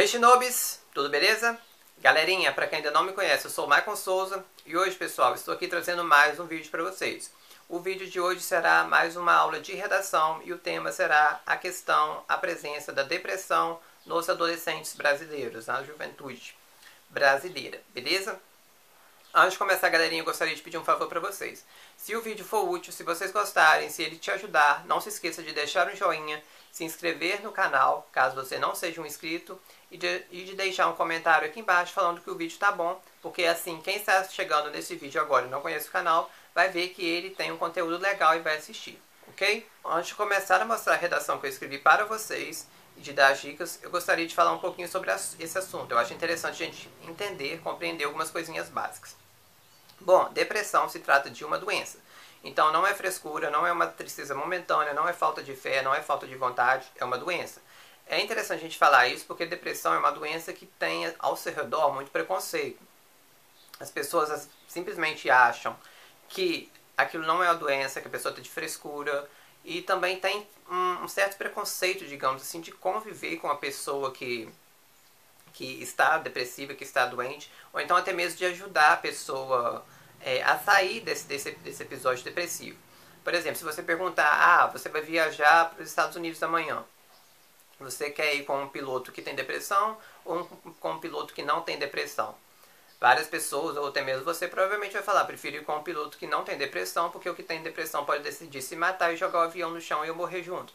Hey Shinobis, tudo beleza? Galerinha, para quem ainda não me conhece, eu sou o Maicon Souza e hoje, pessoal, estou aqui trazendo mais um vídeo para vocês. O vídeo de hoje será mais uma aula de redação e o tema será a presença da depressão nos adolescentes brasileiros, na juventude brasileira, beleza? Antes de começar, galerinha, eu gostaria de pedir um favor para vocês. Se o vídeo for útil, se vocês gostarem, se ele te ajudar, não se esqueça de deixar um joinha, se inscrever no canal, caso você não seja um inscrito, e de deixar um comentário aqui embaixo falando que o vídeo tá bom, porque assim, quem está chegando nesse vídeo agora e não conhece o canal, vai ver que ele tem um conteúdo legal e vai assistir, ok? Antes de começar a mostrar a redação que eu escrevi para vocês, e de dar dicas, eu gostaria de falar um pouquinho sobre esse assunto. Eu acho interessante a gente entender, compreender algumas coisinhas básicas. Bom, depressão se trata de uma doença. Então não é frescura, não é uma tristeza momentânea, não é falta de fé, não é falta de vontade, é uma doença. É interessante a gente falar isso porque depressão é uma doença que tem ao seu redor muito preconceito. As pessoas simplesmente acham que aquilo não é uma doença, que a pessoa está de frescura, e também tem um certo preconceito, digamos assim, de conviver com a pessoa que está depressiva, que está doente, ou então até mesmo de ajudar a pessoa a sair desse episódio depressivo. Por exemplo, se você perguntar, você vai viajar para os Estados Unidos amanhã, você quer ir com um piloto que tem depressão ou com um piloto que não tem depressão? Várias pessoas, ou até mesmo você, provavelmente vai falar, prefiro ir com um piloto que não tem depressão, porque o que tem depressão pode decidir se matar e jogar o avião no chão e eu morrer junto.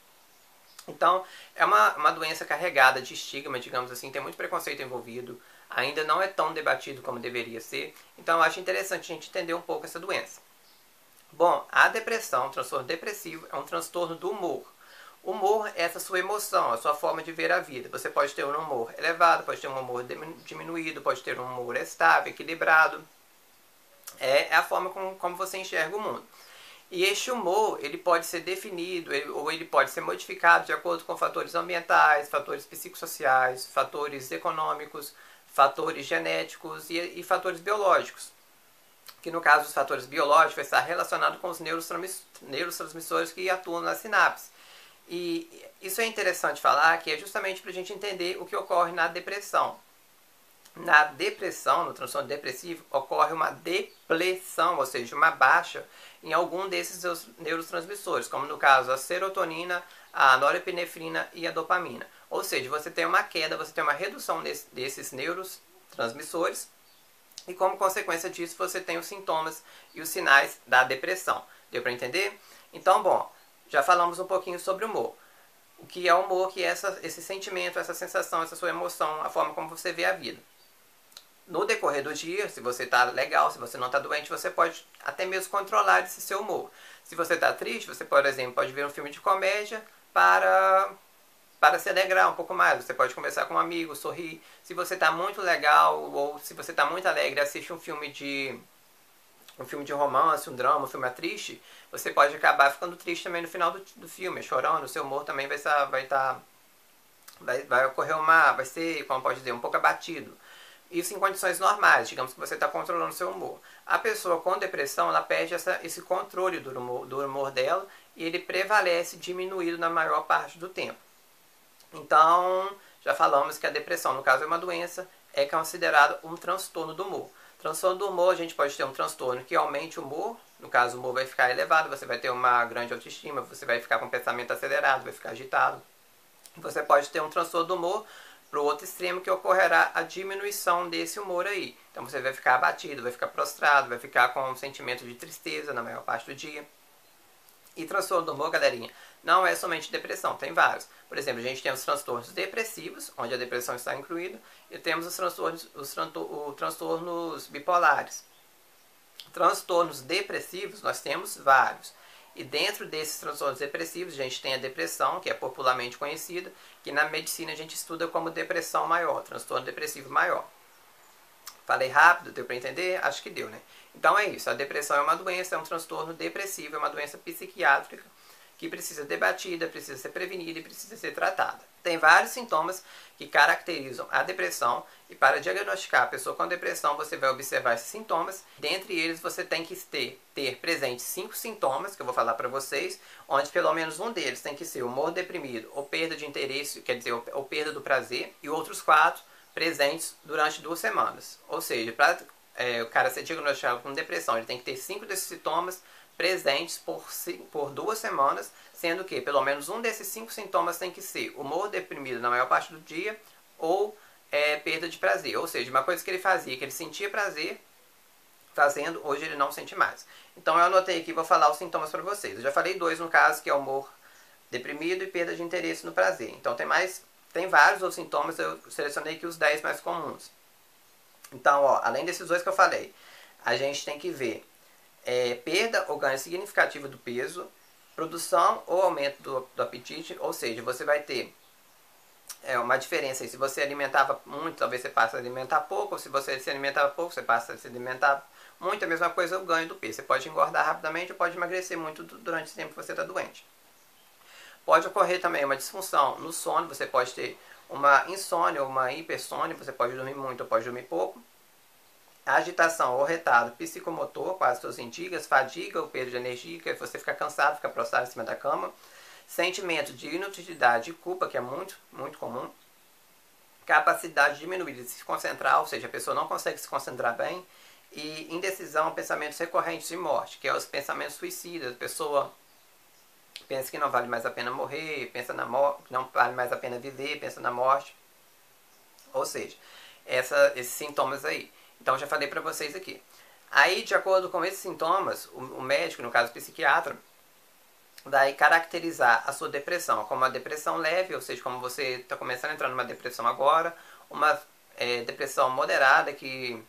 Então, é uma doença carregada de estigma, digamos assim, tem muito preconceito envolvido, ainda não é tão debatido como deveria ser, então eu acho interessante a gente entender um pouco essa doença. Bom, a depressão, o transtorno depressivo, é um transtorno do humor. O humor é essa sua emoção, a sua forma de ver a vida. Você pode ter um humor elevado, pode ter um humor diminuído, pode ter um humor estável, equilibrado. É a forma como você enxerga o mundo. E este humor, ele pode ser definido, ou ele pode ser modificado de acordo com fatores ambientais, fatores psicossociais, fatores econômicos, fatores genéticos e fatores biológicos. Que no caso, os fatores biológicos vai estar relacionado com os neurotransmissores que atuam na sinapse. E isso é interessante falar, que é justamente para a gente entender o que ocorre na depressão. Na depressão, no transtorno depressivo, ocorre uma depressão, ou seja, uma baixa em algum desses neurotransmissores, como no caso a serotonina, a norepinefrina e a dopamina. Ou seja, você tem uma queda, você tem uma redução desses neurotransmissores e como consequência disso você tem os sintomas e os sinais da depressão. Deu para entender? Então, bom, já falamos um pouquinho sobre o humor. O que é o humor? Que é esse sentimento, essa sensação, essa sua emoção, a forma como você vê a vida. No decorrer do dia, se você está legal, se você não está doente, você pode até mesmo controlar esse seu humor. Se você está triste, você, por exemplo, pode ver um filme de comédia para se alegrar um pouco mais. Você pode conversar com um amigo, sorrir. Se você está muito legal ou se você está muito alegre, assiste um filme de romance, um drama, um filme triste, você pode acabar ficando triste também no final do filme, chorando, o seu humor também vai ocorrer vai ser, como pode dizer, um pouco abatido. Isso em condições normais, digamos que você está controlando o seu humor. A pessoa com depressão, ela perde esse controle do humor dela e ele prevalece diminuído na maior parte do tempo. Então, já falamos que a depressão, no caso é uma doença, é considerada um transtorno do humor. Transtorno do humor, a gente pode ter um transtorno que aumente o humor, no caso o humor vai ficar elevado, você vai ter uma grande autoestima, você vai ficar com o pensamento acelerado, vai ficar agitado. Você pode ter um transtorno do humor para o outro extremo, que ocorrerá a diminuição desse humor aí. Então você vai ficar abatido, vai ficar prostrado, vai ficar com um sentimento de tristeza na maior parte do dia. E transtorno do humor, galerinha, não é somente depressão, tem vários. Por exemplo, a gente tem os transtornos depressivos, onde a depressão está incluída, e temos os transtornos bipolares. Transtornos depressivos, nós temos vários. E dentro desses transtornos depressivos, a gente tem a depressão, que é popularmente conhecida, que na medicina a gente estuda como depressão maior, transtorno depressivo maior. Falei rápido, deu para entender? Acho que deu, né? Então é isso, a depressão é uma doença, é um transtorno depressivo, é uma doença psiquiátrica que precisa ser debatida, precisa ser prevenida e precisa ser tratada. Tem vários sintomas que caracterizam a depressão e para diagnosticar a pessoa com depressão você vai observar esses sintomas. Dentre eles você tem que ter presente 5 sintomas que eu vou falar para vocês, onde pelo menos um deles tem que ser humor deprimido ou perda de interesse, quer dizer, ou perda do prazer, e outros 4 presentes durante 2 semanas. Ou seja, para o cara ser diagnosticado com depressão, ele tem que ter 5 desses sintomas presentes por 2 semanas, sendo que pelo menos um desses 5 sintomas tem que ser humor deprimido na maior parte do dia ou perda de prazer. Ou seja, uma coisa que ele fazia, que ele sentia prazer fazendo, hoje ele não sente mais. Então eu anotei aqui, vou falar os sintomas para vocês. Eu já falei 2 no caso, que é humor deprimido e perda de interesse no prazer. Então tem vários outros sintomas, eu selecionei aqui os 10 mais comuns. Então, ó, além desses 2 que eu falei, a gente tem que ver perda ou ganho significativo do peso, produção ou aumento do apetite, ou seja, você vai ter uma diferença aí. Se você alimentava muito, talvez você passe a alimentar pouco, ou se você se alimentava pouco, você passa a se alimentar muito. A mesma coisa o ganho do peso. Você pode engordar rapidamente ou pode emagrecer muito durante o tempo que você está doente. Pode ocorrer também uma disfunção no sono, você pode ter uma insônia ou uma hipersônia, você pode dormir muito ou pode dormir pouco. Agitação ou retado psicomotor, quase todas as indigas, fadiga ou perda de energia, que você fica cansado, fica prostrado em cima da cama. Sentimento de inutilidade e culpa, que é muito, muito comum. Capacidade diminuída de se concentrar, ou seja, a pessoa não consegue se concentrar bem. E indecisão, pensamentos recorrentes de morte, que é os pensamentos suicidas. A pessoa pensa que não vale mais a pena morrer, pensa na morte, não vale mais a pena viver, pensa na morte. Ou seja, esses sintomas aí. Então já falei para vocês aqui. Aí, de acordo com esses sintomas, o médico, no caso o psiquiatra, vai caracterizar a sua depressão como uma depressão leve, ou seja, como você está começando a entrar numa depressão agora, uma depressão moderada que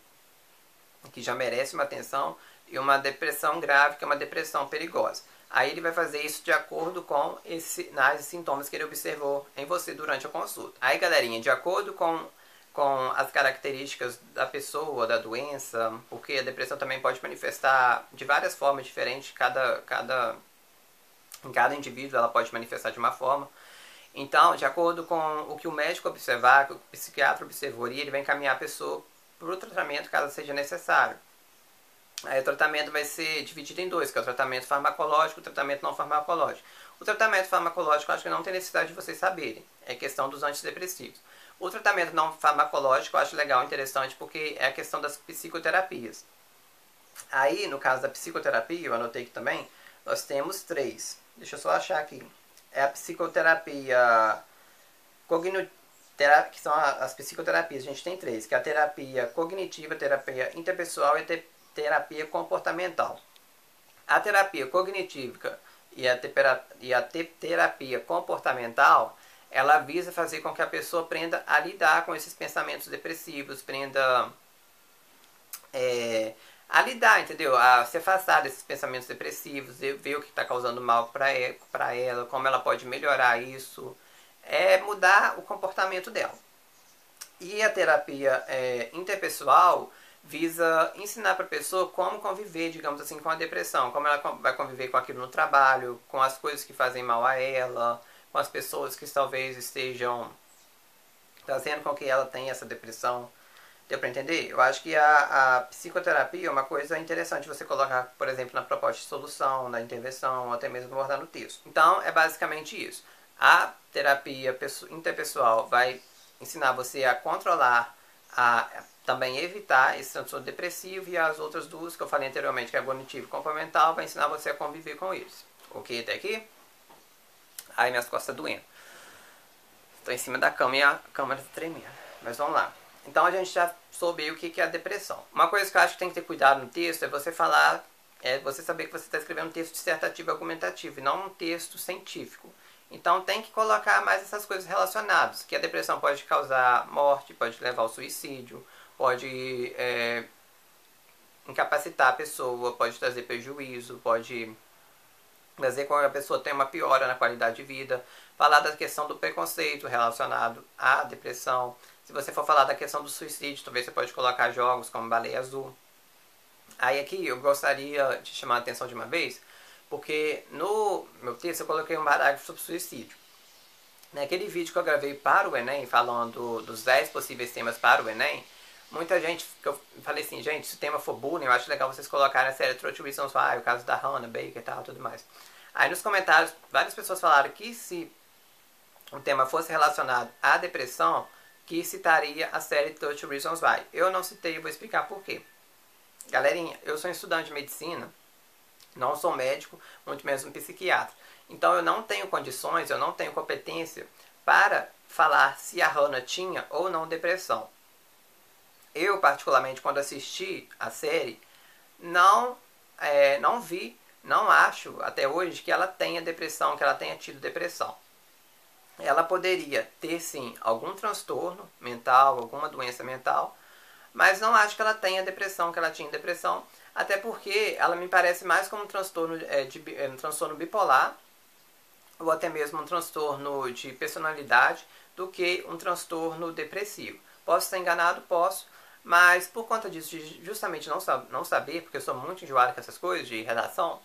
já merece uma atenção, e uma depressão grave, que é uma depressão perigosa. Aí ele vai fazer isso de acordo com esses sintomas que ele observou em você durante a consulta. Aí, galerinha, de acordo com as características da pessoa, da doença, porque a depressão também pode manifestar de várias formas diferentes, em cada indivíduo ela pode manifestar de uma forma. Então, de acordo com o que o médico observar, que o psiquiatra observou, ele vai encaminhar a pessoa para o tratamento caso seja necessário. Aí o tratamento vai ser dividido em 2, que é o tratamento farmacológico e o tratamento não farmacológico. O tratamento farmacológico, acho que não tem necessidade de vocês saberem, é questão dos antidepressivos. O tratamento não farmacológico eu acho legal, interessante, porque é a questão das psicoterapias. Aí, no caso da psicoterapia, eu anotei aqui também, nós temos 3. Deixa eu só achar aqui. É a psicoterapia cognitiva, que são as psicoterapias. A gente tem 3, que é a terapia cognitiva, a terapia interpessoal e a terapia comportamental. A terapia cognitiva e a terapia comportamental, ela visa fazer com que a pessoa aprenda a lidar com esses pensamentos depressivos, aprenda a lidar, entendeu? A se afastar desses pensamentos depressivos, ver o que está causando mal para ela, como ela pode melhorar isso, mudar o comportamento dela. E a terapia interpessoal visa ensinar para a pessoa como conviver, digamos assim, com a depressão, como ela vai conviver com aquilo no trabalho, com as coisas que fazem mal a ela, com as pessoas que talvez estejam fazendo com que ela tenha essa depressão. Deu para entender? Eu acho que a psicoterapia é uma coisa interessante você colocar, por exemplo, na proposta de solução, na intervenção, ou até mesmo abordar no texto. Então, é basicamente isso. A terapia interpessoal vai ensinar você a controlar, a também evitar esse transtorno depressivo, e as outras 2 que eu falei anteriormente, que é a cognitivo e comportamental, vai ensinar você a conviver com eles. Ok, até aqui? Ai, minhas costas doendo. Estou em cima da cama e a câmera está tremendo. Mas vamos lá. Então a gente já soube o que é a depressão. Uma coisa que eu acho que tem que ter cuidado no texto é você falar, você saber que você está escrevendo um texto dissertativo e argumentativo, e não um texto científico. Então tem que colocar mais essas coisas relacionadas, que a depressão pode causar morte, pode levar ao suicídio, pode incapacitar a pessoa, pode trazer prejuízo, pode fazer com que a pessoa tenha uma piora na qualidade de vida. Falar da questão do preconceito relacionado à depressão. Se você for falar da questão do suicídio, talvez você pode colocar jogos como Baleia Azul. Aí aqui eu gostaria de chamar a atenção de uma vez Porque no meu texto eu coloquei um parágrafo sobre suicídio. Naquele vídeo que eu gravei para o Enem, falando dos 10 possíveis temas para o Enem, muita gente, que eu falei assim, gente, se o tema for bullying, eu acho legal vocês colocarem a série 30 Reasons Why, o caso da Hannah Baker e tal, tudo mais. Aí nos comentários, várias pessoas falaram que se o tema fosse relacionado à depressão, que citaria a série 30 Reasons Why. Eu não citei e vou explicar por quê. Galerinha, eu sou estudante de medicina, não sou médico, muito menos um psiquiatra. Então eu não tenho condições, eu não tenho competência para falar se a Hannah tinha ou não depressão. Eu, particularmente, quando assisti a série, não vi, não acho até hoje que ela tenha depressão, que ela tenha tido depressão. Ela poderia ter, sim, algum transtorno mental, alguma doença mental, mas não acho que ela tenha depressão, que ela tinha depressão, até porque ela me parece mais como um transtorno, um transtorno bipolar, ou até mesmo um transtorno de personalidade, do que um transtorno depressivo. Posso estar enganado? Posso, mas por conta disso, de justamente não saber, porque eu sou muito enjoado com essas coisas de redação,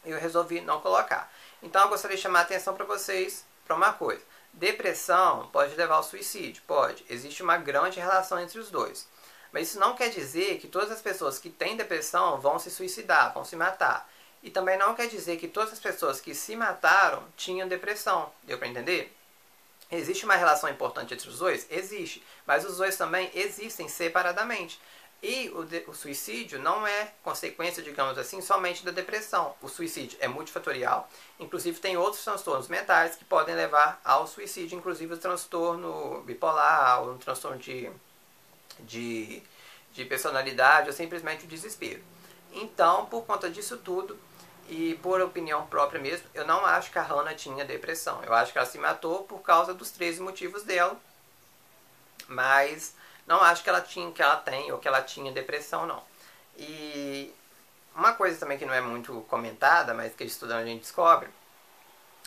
eu resolvi não colocar. Então eu gostaria de chamar a atenção para vocês para uma coisa. Depressão pode levar ao suicídio? Pode. Existe uma grande relação entre os dois. Mas isso não quer dizer que todas as pessoas que têm depressão vão se suicidar, vão se matar. E também não quer dizer que todas as pessoas que se mataram tinham depressão. Deu para entender? Existe uma relação importante entre os dois? Existe. Mas os dois também existem separadamente. E o suicídio não é consequência, digamos assim, somente da depressão. O suicídio é multifatorial. Inclusive tem outros transtornos mentais que podem levar ao suicídio. Inclusive o transtorno bipolar, um transtorno de personalidade ou simplesmente o desespero. Então, por conta disso tudo, e por opinião própria mesmo, eu não acho que a Hannah tinha depressão. Eu acho que ela se matou por causa dos 13 motivos dela, mas não acho que ela tem ou que ela tinha depressão, não. E uma coisa também que não é muito comentada, mas que estudando a gente descobre,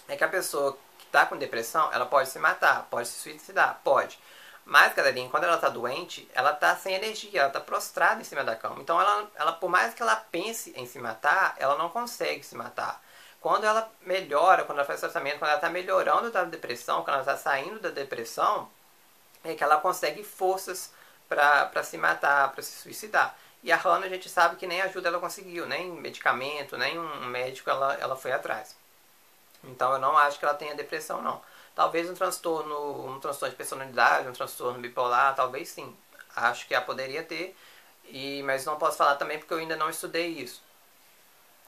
é que a pessoa que está com depressão, ela pode se matar, pode se suicidar, pode. Mas, galerinha, quando ela está doente, ela está sem energia, ela está prostrada em cima da cama. Então, ela, por mais que ela pense em se matar, ela não consegue se matar. Quando ela melhora, quando ela faz tratamento, quando ela está melhorando da depressão, quando ela está saindo da depressão, é que ela consegue forças para se matar, para se suicidar. E a Hannah, a gente sabe que nem ajuda ela conseguiu, nem medicamento, nem um médico ela foi atrás. Então, eu não acho que ela tenha depressão, não. Talvez um transtorno de personalidade, um transtorno bipolar, talvez sim. Acho que ela poderia ter, mas não posso falar também porque eu ainda não estudei isso.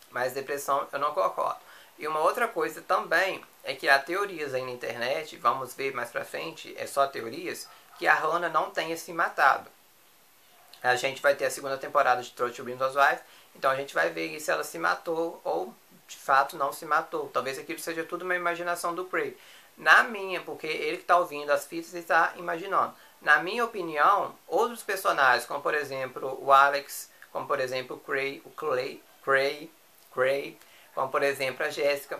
Mas depressão eu não concordo. E uma outra coisa também é que há teorias aí na internet, vamos ver mais pra frente, é só teorias, que a Hannah não tenha se matado. A gente vai ter a segunda temporada de 30 Reasons Why, então a gente vai ver se ela se matou ou de fato não se matou. Talvez aquilo seja tudo uma imaginação do Craig. Na minha, porque ele que está ouvindo as fitas e está imaginando. Na minha opinião, outros personagens, como por exemplo o Alex, como por exemplo o Cray, como por exemplo a Jéssica,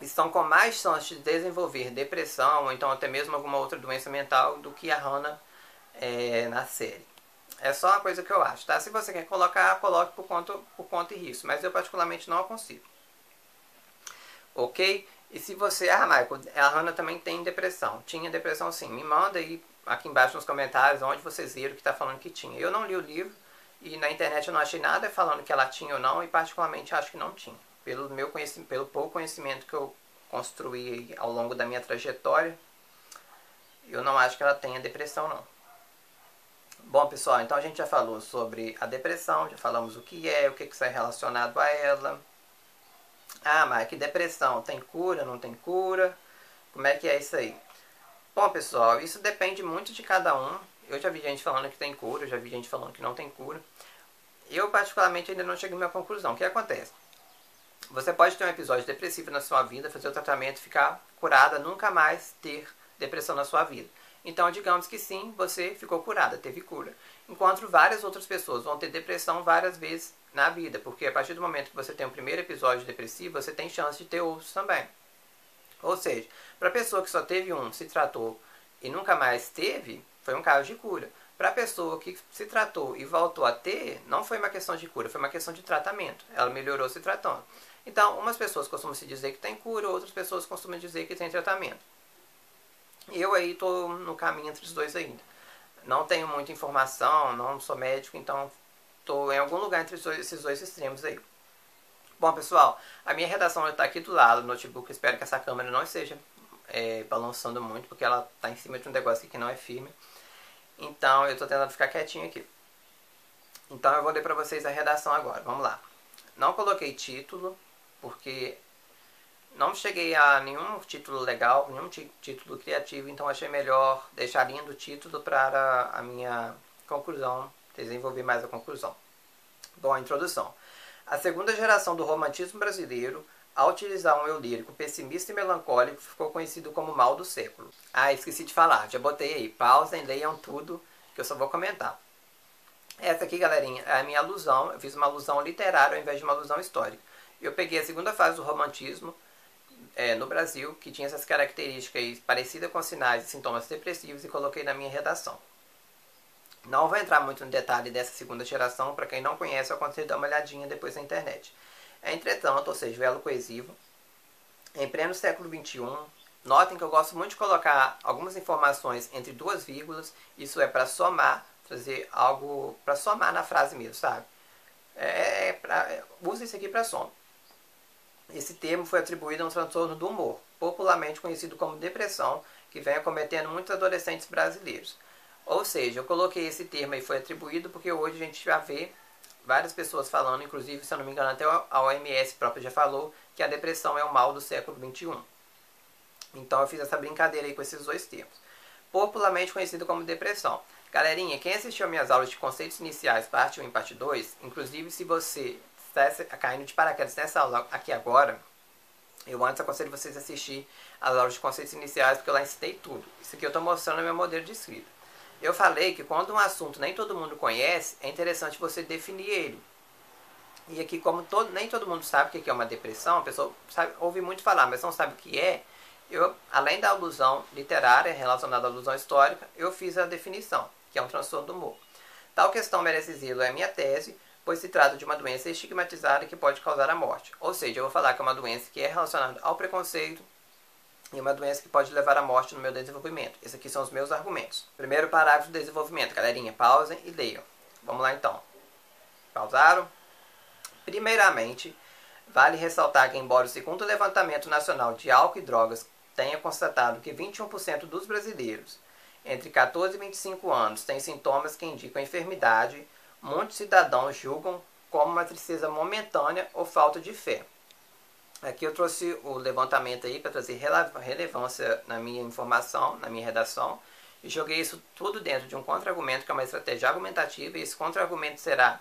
estão com mais chance de desenvolver depressão ou então até mesmo alguma outra doença mental do que a Hannah na série. É só uma coisa que eu acho, tá? Se você quer colocar, coloque por conta e risco, mas eu particularmente não consigo. Ok? E se você... Michael, a Hannah também tem depressão. Tinha depressão sim. Me manda aí aqui embaixo nos comentários onde vocês viram que está falando que tinha. Eu não li o livro e na internet eu não achei nada falando que ela tinha ou não e particularmente acho que não tinha. Pelo pouco conhecimento que eu construí ao longo da minha trajetória, eu não acho que ela tenha depressão não. Bom pessoal, então a gente já falou sobre a depressão, já falamos o que é relacionado a ela. Mas que depressão, tem cura, não tem cura? Como é que é isso aí? Bom, pessoal, isso depende muito de cada um. Eu já vi gente falando que tem cura, eu já vi gente falando que não tem cura. Eu, particularmente, ainda não cheguei a uma conclusão. O que acontece? Você pode ter um episódio depressivo na sua vida, fazer o tratamento, ficar curada, nunca mais ter depressão na sua vida. Então, digamos que sim, você ficou curada, teve cura. Enquanto várias outras pessoas vão ter depressão várias vezes na vida, porque a partir do momento que você tem o primeiro episódio depressivo, você tem chance de ter outros também. Ou seja, para a pessoa que só teve um, se tratou e nunca mais teve, foi um caso de cura. Para a pessoa que se tratou e voltou a ter, não foi uma questão de cura, foi uma questão de tratamento. Ela melhorou se tratando. Então, umas pessoas costumam se dizer que tem cura, outras pessoas costumam dizer que tem tratamento. Eu aí estou no caminho entre os dois ainda. Não tenho muita informação, não sou médico, então estou em algum lugar entre esses dois extremos aí. Bom, pessoal, a minha redação está aqui do lado do notebook. Espero que essa câmera não esteja balançando muito, porque ela está em cima de um negócio aqui que não é firme. Então, eu estou tentando ficar quietinho aqui. Então, eu vou ler para vocês a redação agora. Vamos lá. Não coloquei título, porque não cheguei a nenhum título legal, nenhum título criativo, então achei melhor deixar lindo o título para a minha conclusão, desenvolver mais a conclusão. Bom, a introdução. A segunda geração do romantismo brasileiro, ao utilizar um eu lírico pessimista e melancólico, ficou conhecido como mal do século. Ah, esqueci de falar, já botei aí, pausem, leiam tudo, que eu só vou comentar. Essa aqui, galerinha, é a minha alusão, eu fiz uma alusão literária ao invés de uma alusão histórica. Eu peguei a segunda fase do romantismo, no Brasil, que tinha essas características parecidas com sinais e sintomas depressivos, e coloquei na minha redação. Não vou entrar muito no detalhe dessa segunda geração, para quem não conhece, eu aconselho dar uma olhadinha depois na internet. Entretanto, ou seja, velo coesivo, em pleno século XXI, notem que eu gosto muito de colocar algumas informações entre duas vírgulas, isso é para somar, trazer algo para somar na frase mesmo, sabe? Usa isso aqui para soma. Esse termo foi atribuído a um transtorno do humor, popularmente conhecido como depressão, que vem acometendo muitos adolescentes brasileiros. Ou seja, eu coloquei esse termo e foi atribuído porque hoje a gente já vê várias pessoas falando, inclusive, se eu não me engano, até a OMS própria já falou que a depressão é o mal do século XXI. Então eu fiz essa brincadeira aí com esses dois termos. Popularmente conhecido como depressão. Galerinha, quem assistiu minhas aulas de conceitos iniciais, parte 1 e parte 2, inclusive se você está caindo de paraquedas nessa aula aqui agora, eu antes aconselho vocês a assistir as aulas de conceitos iniciais, porque eu lá ensinei tudo. Isso aqui eu estou mostrando no meu modelo de escrita. Eu falei que quando um assunto nem todo mundo conhece, é interessante você definir ele. E aqui, como nem todo mundo sabe o que é uma depressão, a pessoa ouve muito falar, mas não sabe o que é, eu, além da alusão literária relacionada à alusão histórica, eu fiz a definição, que é um transtorno do humor. Tal questão merece zelo é minha tese, pois se trata de uma doença estigmatizada que pode causar a morte. Ou seja, eu vou falar que é uma doença que é relacionada ao preconceito e uma doença que pode levar à morte no meu desenvolvimento. Esses aqui são os meus argumentos. Primeiro parágrafo do desenvolvimento. Galerinha, pausem e leiam. Vamos lá então. Pausaram? Primeiramente, vale ressaltar que, embora o segundo levantamento nacional de álcool e drogas tenha constatado que 21% dos brasileiros entre 14 e 25 anos têm sintomas que indicam enfermidade, muitos cidadãos julgam como uma tristeza momentânea ou falta de fé. Aqui eu trouxe o levantamento aí para trazer relevância na minha informação, na minha redação, e joguei isso tudo dentro de um contra-argumento, que é uma estratégia argumentativa, e esse contra-argumento será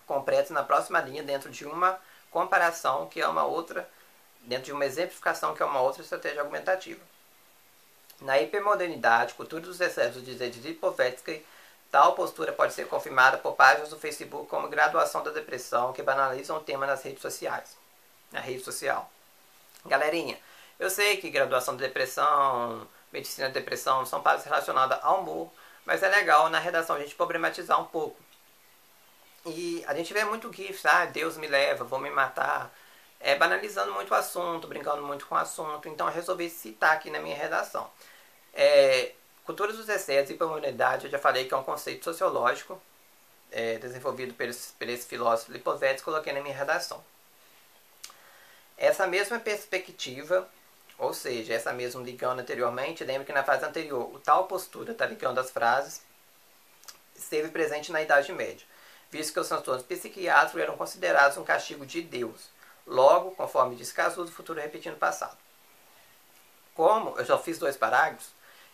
completo na próxima linha dentro de uma comparação, que é uma outra, dentro de uma exemplificação, que é uma outra estratégia argumentativa. Na hipermodernidade, cultura dos excessos de Lipovetsky, tal postura pode ser confirmada por páginas do Facebook como graduação da depressão, que banalizam o tema nas redes sociais. Na rede social. Galerinha, eu sei que graduação de depressão, medicina de depressão são partes relacionadas ao humor, mas é legal na redação a gente problematizar um pouco. E a gente vê muito GIF, Deus me leva, vou me matar, banalizando muito o assunto, brincando muito com o assunto, então eu resolvi citar aqui na minha redação. Cultura dos excessos e hipermodernidade, eu já falei que é um conceito sociológico, desenvolvido por esse filósofo Lipovetsky, coloquei na minha redação. Essa mesma perspectiva, ou seja, essa mesma ligando anteriormente, lembra que na fase anterior, o tal postura está ligando as frases, esteve presente na Idade Média, visto que os transtornos psiquiátricos eram considerados um castigo de Deus. Logo, conforme diz Casuso, o futuro repetindo o passado. Como eu já fiz 2 parágrafos,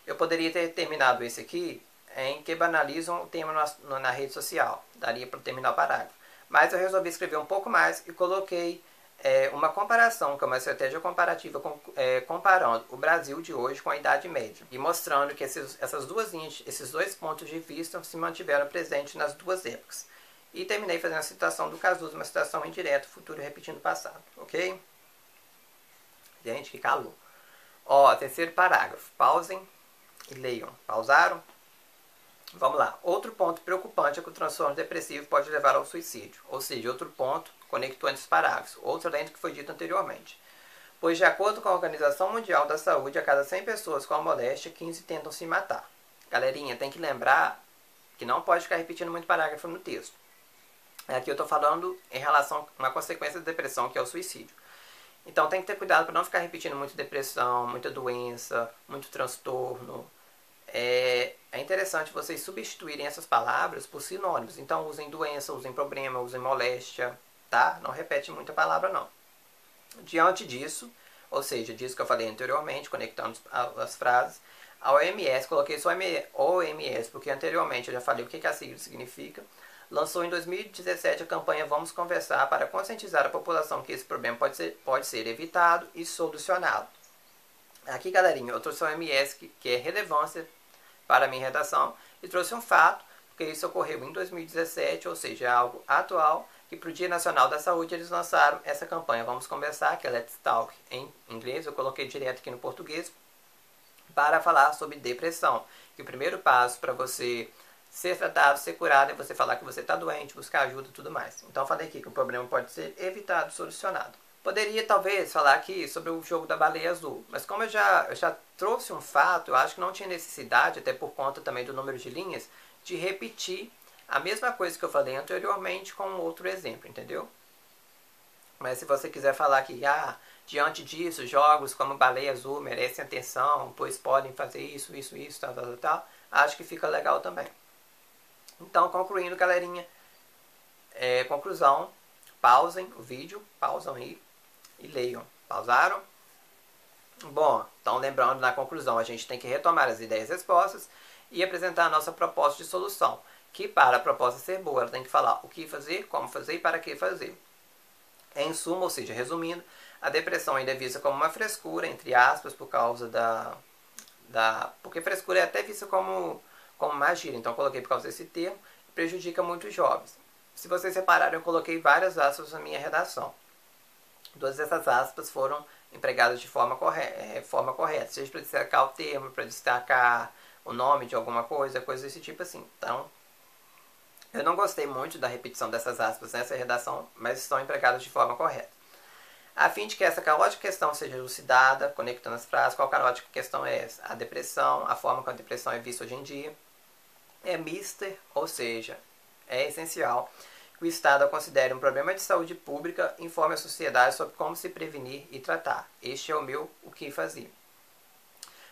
eu poderia ter terminado esse aqui em que banalizam o tema na rede social. Daria para terminar o parágrafo. Mas eu resolvi escrever um pouco mais e coloquei uma comparação, que é uma estratégia comparativa, comparando o Brasil de hoje com a Idade Média. E mostrando que esses dois pontos de vista se mantiveram presentes nas duas épocas. E terminei fazendo a citação do Casuso, uma citação indireta, futuro repetindo o passado. Ok? Gente, que calor. Terceiro parágrafo. Pausem e leiam. Pausaram? Vamos lá. Outro ponto preocupante é que o transtorno depressivo pode levar ao suicídio. Ou seja, outro ponto conectou entre os parágrafos, outro além do que foi dito anteriormente. Pois, de acordo com a Organização Mundial da Saúde, a cada 100 pessoas com a moléstia, 15 tentam se matar. Galerinha, tem que lembrar que não pode ficar repetindo muito parágrafo no texto. Aqui eu estou falando em relação a uma consequência da depressão, que é o suicídio. Então tem que ter cuidado para não ficar repetindo muito depressão, muita doença, muito transtorno. É interessante vocês substituírem essas palavras por sinônimos. Então usem doença, usem problema, usem moléstia, tá? Não repete muita palavra não. Diante disso, ou seja, disso que eu falei anteriormente, conectando as frases, a OMS, coloquei só OMS, porque anteriormente eu já falei o que a sigla significa, lançou em 2017 a campanha Vamos Conversar para conscientizar a população que esse problema pode ser evitado e solucionado. Aqui, galerinha, eu trouxe a OMS, que é relevância para a minha redação, e trouxe um fato, porque isso ocorreu em 2017, ou seja, é algo atual, que para o Dia Nacional da Saúde eles lançaram essa campanha Vamos Conversar, que é Let's Talk em inglês, eu coloquei direto aqui no português, para falar sobre depressão. Que o primeiro passo para você ser tratado, ser curado, é você falar que você está doente, buscar ajuda e tudo mais. Então eu falei aqui que o problema pode ser evitado, solucionado. Poderia talvez falar aqui sobre o jogo da baleia azul, mas como eu já trouxe um fato, eu acho que não tinha necessidade, até por conta também do número de linhas, de repetir a mesma coisa que eu falei anteriormente com um outro exemplo, entendeu? Mas se você quiser falar que, diante disso, jogos como Baleia Azul merecem atenção, pois podem fazer isso, tal, acho que fica legal também. Então, concluindo, galerinha, conclusão, pausem o vídeo, pausam aí e leiam. Pausaram? Bom, então lembrando, na conclusão, a gente tem que retomar as ideias e respostas e apresentar a nossa proposta de solução, que para a proposta ser boa, ela tem que falar o que fazer, como fazer e para que fazer. Em suma, ou seja, resumindo, a depressão ainda é vista como uma frescura, entre aspas, por causa porque frescura é até vista como magia, então eu coloquei por causa desse termo, prejudica muito os jovens. Se vocês repararam, eu coloquei várias aspas na minha redação. Todas essas aspas foram empregadas de forma correta, seja para destacar o termo, para destacar o nome de alguma coisa desse tipo assim. Então, eu não gostei muito da repetição dessas aspas nessa redação, mas estão empregadas de forma correta. A fim de que essa caótica questão seja elucidada, conectando as frases, qual caótica questão é essa? A depressão, a forma como a depressão é vista hoje em dia, é mister, ou seja, é essencial que o Estado a considere um problema de saúde pública e informe a sociedade sobre como se prevenir e tratar. Este é o que fazer.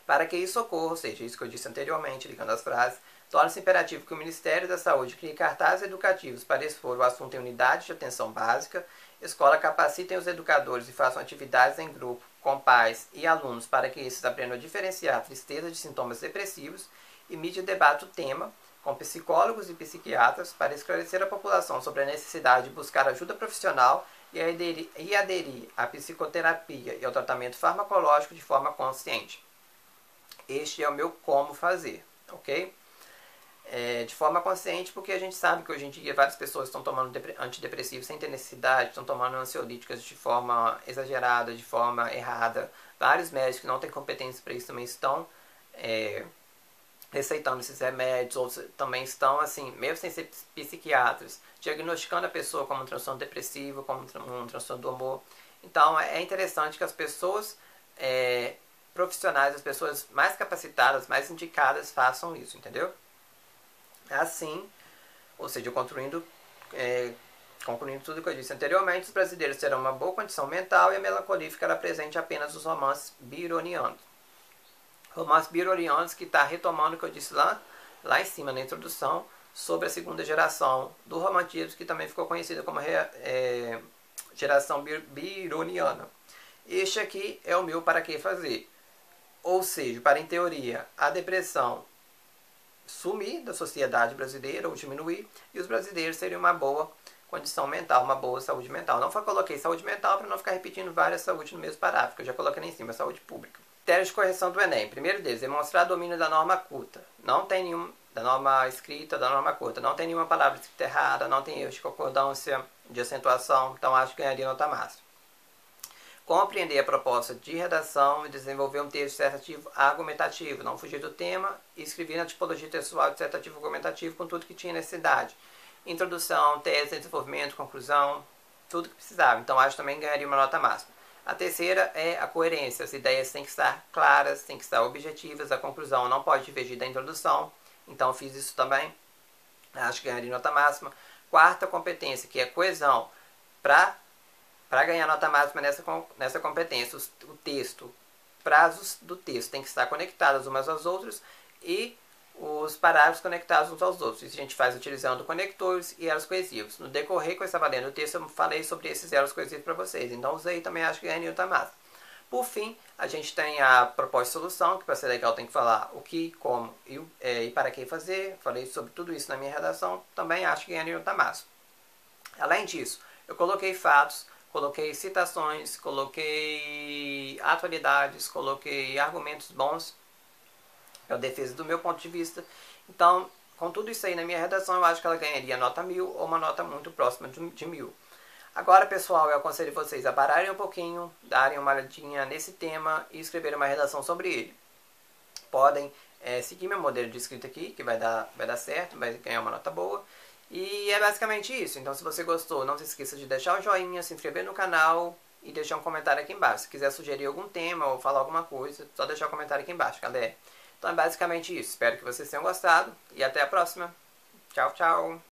Para que isso ocorra, ou seja, isso que eu disse anteriormente, ligando as frases, torna-se imperativo que o Ministério da Saúde crie cartazes educativos para expor o assunto em unidades de atenção básica, escola capacitem os educadores e façam atividades em grupo com pais e alunos para que esses aprendam a diferenciar a tristeza de sintomas depressivos e mídia debate o tema com psicólogos e psiquiatras para esclarecer a população sobre a necessidade de buscar ajuda profissional e aderir à psicoterapia e ao tratamento farmacológico de forma consciente. Este é o meu como fazer, ok? De forma consciente, porque a gente sabe que hoje em dia várias pessoas estão tomando antidepressivos sem ter necessidade, estão tomando ansiolíticas de forma exagerada, de forma errada. Vários médicos que não têm competência para isso também estão receitando esses remédios, ou também estão, assim, mesmo sem ser psiquiatras, diagnosticando a pessoa como um transtorno depressivo, como um transtorno do humor. Então, é interessante que as pessoas profissionais, as pessoas mais capacitadas, mais indicadas, façam isso, entendeu? Assim, ou seja, concluindo tudo que eu disse anteriormente, os brasileiros terão uma boa condição mental e a melancolia ficará presente apenas nos romances byronianos. Romances byronianos que está retomando o que eu disse lá em cima na introdução, sobre a segunda geração do romantismo, que também ficou conhecida como geração byroniana. Este aqui é o meu para que fazer. Ou seja, para, em teoria, a depressão sumir da sociedade brasileira ou diminuir, e os brasileiros teriam uma boa condição mental, uma boa saúde mental. Não coloquei saúde mental para não ficar repetindo várias saúdes no mesmo parágrafo, eu já coloquei lá em cima, saúde pública. Critérios de correção do Enem. Primeiro deles, demonstrar domínio da norma culta. Não tem nenhum, da norma escrita, da norma culta. Não tem nenhuma palavra escrita errada, não tem erros de concordância, de acentuação, então acho que ganharia nota máxima. Compreender a proposta de redação e desenvolver um texto dissertativo argumentativo, não fugir do tema e escrever na tipologia textual dissertativo argumentativo com tudo que tinha necessidade. Introdução, tese, desenvolvimento, conclusão, tudo que precisava. Então acho que também ganharia uma nota máxima. A terceira é a coerência. As ideias têm que estar claras, têm que estar objetivas, a conclusão não pode divergir da introdução. Então fiz isso também. Acho que ganharia nota máxima. Quarta competência, que é coesão. Para ganhar nota máxima nessa competência, o texto, frases do texto tem que estar conectadas umas às outras e os parágrafos conectados uns aos outros. Isso a gente faz utilizando conectores e elos coesivos. No decorrer que eu estava lendo o texto, eu falei sobre esses elos coesivos para vocês. Então usei também, acho que ganhei nota máxima. Por fim, a gente tem a proposta e solução, que para ser legal tem que falar o que, como e para que fazer. Falei sobre tudo isso na minha redação, também acho que ganhei nota máxima. Além disso, eu coloquei fatos, coloquei citações, coloquei atualidades, coloquei argumentos bons para a defesa do meu ponto de vista. Então, com tudo isso aí na minha redação, eu acho que ela ganharia nota 1000 ou uma nota muito próxima de 1000. Agora, pessoal, eu aconselho vocês a pararem um pouquinho, darem uma olhadinha nesse tema e escreverem uma redação sobre ele. Podem seguir meu modelo de escrita aqui, que vai dar certo, vai ganhar uma nota boa. E é basicamente isso. Então, se você gostou, não se esqueça de deixar o joinha, se inscrever no canal e deixar um comentário aqui embaixo. Se quiser sugerir algum tema ou falar alguma coisa, só deixar um comentário aqui embaixo, galera. Então é basicamente isso. Espero que vocês tenham gostado e até a próxima. Tchau, tchau.